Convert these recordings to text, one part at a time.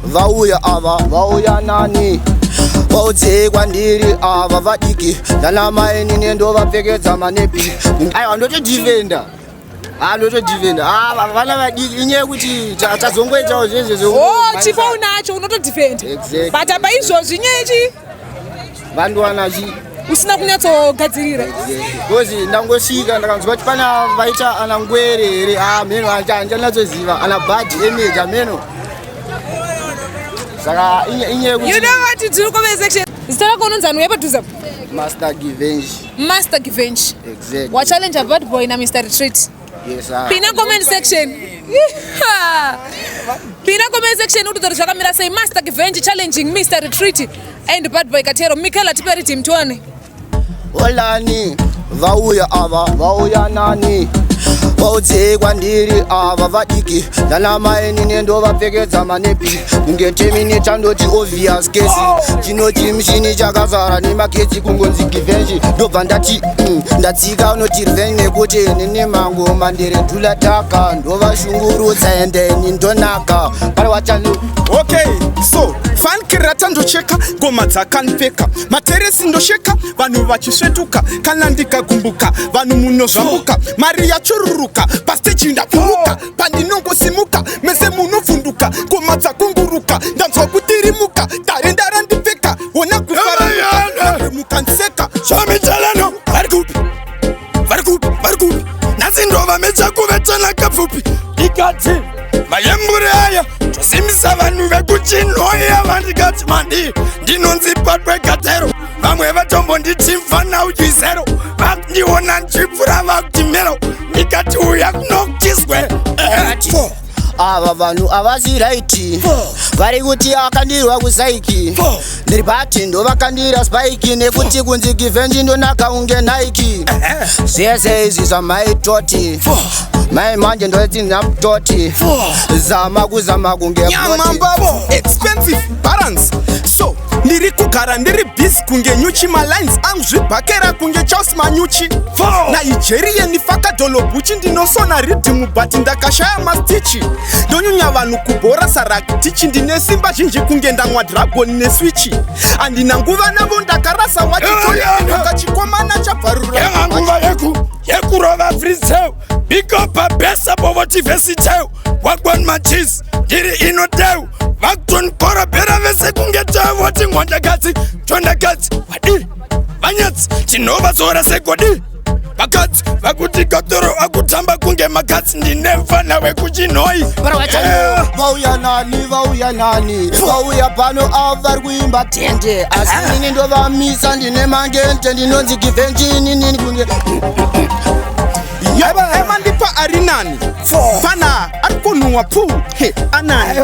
Vauya ava, vauya nani Vaudze kwandiri ava vadiki Nana maini nendo vapfekedza manepi Aiwa ndotodivenda ndotodivenda vana vadiki inye kuti tazongoitawo zvezvezvo chipo unacho unotodivenda Exactly. But apa izvozvi nyechi vanduwanachi usina kunyatsogadzirira Because ndangosvika ndakanzwa kuti pana vaita ana ngwere here mheno handinatsoziva ana bad image ameno saka inye kuti you know what to do comment section zita rako unonzi anhu yepadhuza Master Givench. Master Givench Exactly. wa challenge Badboy na Mr Retreat Yes, pina comment section pina comment section uti zvakamira sei Master Givench challenging Mr Retreat and Badboy Katero Michaela tiperi team tuone Olani vauya ava vauya nani Vaudze kwandiri ava vadiki Nana maini nendo vapfekedza manepi kunge terminate ndoti obvious case chinoti mishini chakazara nemagetsi kungonzi Givench ndobva ndati ndatsika unoti revenge nekuti nene mango mandere dhulataka ndovashungurudza ende ndonaka pari watanu. Okay, so fan kirata ndocheka ngoma dzakanipfeka materesi ndosheka vanhu vachisvetuka kana ndikagumbuka vanhu munozvambuka mari yachururuka pasteji ndapuruka pandinongosimuka mese munovhunduka ngoma dzakunguruka ndanzwa kutirimuka dare ndarandipfeka wona kufamukanseka zvamichalano vari kupi nhasi ndova mechakuvetana kapfupi ikadzi mayembure aya tosimisa vanhu vekuchinhoya vandikati mandi ndinonzi Badboy Katero vamwe vatombonditi mfana ujuizero vandiona nchipfura vakuti mero ndikati uya kunokutizwe ava vanhu avasi raiti vari kuti akandirwa kusaiki ndiri pati ndovakandira spike nekuti kunzi Givench ndonaka unge Nike zvese izvi zvamaitoti mai manje ndotinaputoti zama kuzama kunge nyamambavo expensive balance so ndiri kugara ndiri busy kunge nyuchi malines angu zvibhakera kunge Charles manyuchi naijeriye nifaka dolobuchi ndinosona ridhimu but ndakashaya mastichi ndonyunya vanhu kubhora sarakitichi ndine simba zhinji kunge ndamwa dragon neswichi handina nguva navo ndakarasa wachitokachikomana chabvarura nguva yekurova friseu bigapa besa bovotivesiteu wagwan machis ndiri inoteu vakutonkorobhera vese kunge tevoti Njonda Kadzi vadii vanyatsi tinova zora segodi vakadzi vakuti Katero akutamba kunge makadzi ndine mfana wekuchinhoi vauya nani vauya pano ava vari kuimba tende asi inini ndovamisa ndine mangente ndinonzi Givench inini kunge ema ndipa ari nani fana ari kunhuhwa pfu anani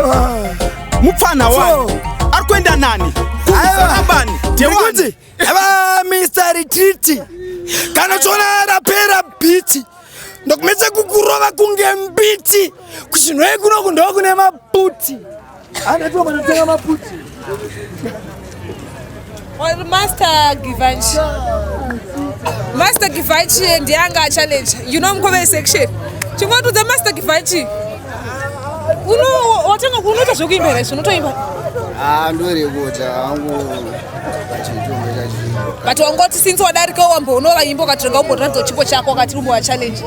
mupfana wani ari kuenda nani kuambani ndekuti eva Mr Retreat kana chona rapera biti ndokumecha kukurova kunge mbiti kuchinhoi kunoku ndo kune maputi anatoa manotenga maputi Master Givench ndianga challenge you know mkove section chingotudza Master Givench watanga kunoita zvokuimbira izvo unotoimba ndorekota hangu pachitombo chachi but wangoti since wadarika wamboonova imbo ukatirenga umbotaridza chipo chako wakati umbowa challenge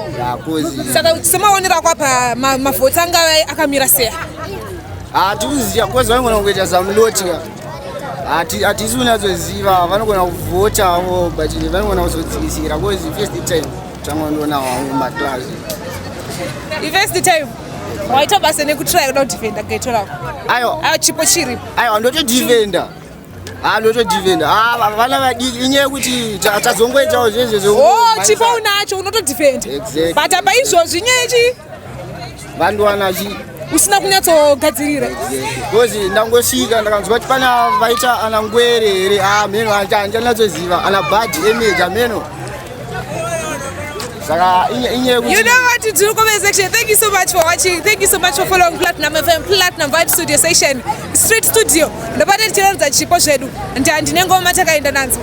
saka semaonera kwapa mavhoti anga akamira seya hatikuziva kozi vanogona kuita zamulotika hatisi kunatsoziva vanogona kuvhotavo but vanogona kuzodzikisira kozi first time tangondoona wangu maklasi first time waita basa nekutry kuda kudhifenda gaito rako aiwa chipo chiripo aiwa ndotodhifenda vana vadiki inyaya yekuti tazongoitawo zvezvezvo chipo unacho unotodhifenda Exactly. but apa izvozvi nyechi vanduwanachi usina kunyatsogadzirira because ndangosvika ndakanzwa kuti pana vaita ana ngwere here mheno handinatsoziva ana bad image ameno saka inye you know what to do comment section. Thank you so much for watching. Thank you so much for following Platinum FM Platinum Vibe Studio Session Street Studio ndopata tichiranza chipo zvedu ndandine ngoma takaenda nadzo.